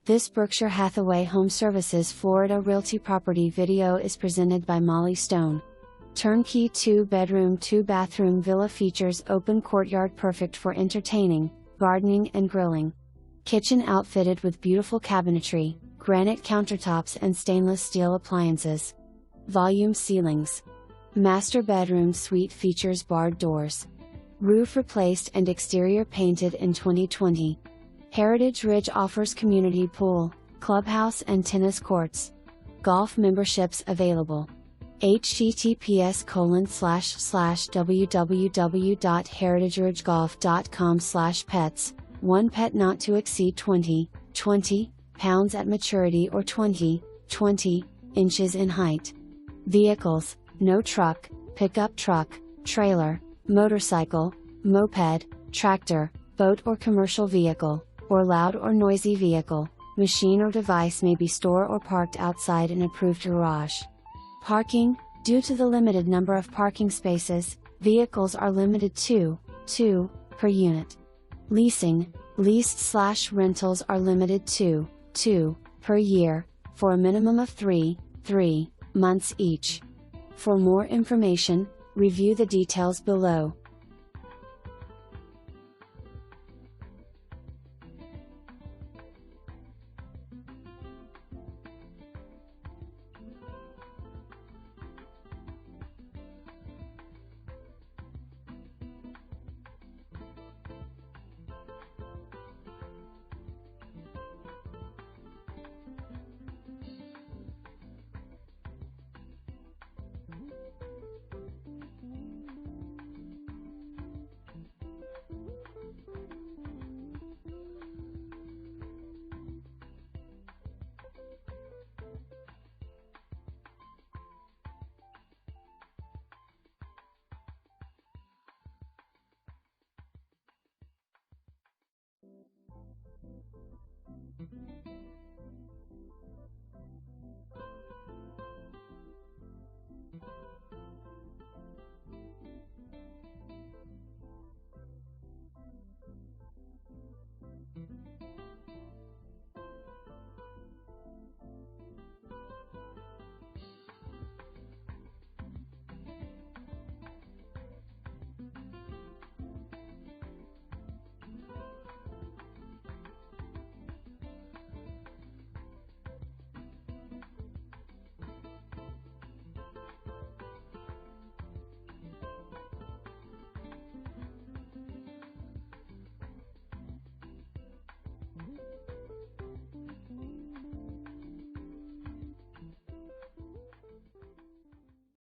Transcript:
This Berkshire Hathaway HomeServices Florida Realty property video is presented by Molly Stone. Turnkey 2-bedroom 2-bathroom villa features open courtyard perfect for entertaining, gardening and grilling. Kitchen outfitted with beautiful cabinetry, granite countertops and stainless steel appliances. Volume ceilings. Master bedroom suite features barred doors. Roof replaced and exterior painted in 2020. Heritage Ridge offers community pool, clubhouse and tennis courts. Golf memberships available. https://www.heritageridgegolf.com/pets, 1 pet not to exceed 20 pounds at maturity or 20 inches in height. Vehicles: no truck, pickup truck, trailer, motorcycle, moped, tractor, boat or commercial vehicle, or loud or noisy vehicle, machine or device may be stored or parked outside an approved garage. Parking: due to the limited number of parking spaces, vehicles are limited to 2 per unit. Leasing: leased/rentals are limited to 2 per year, for a minimum of 3 months each. For more information, review the details below.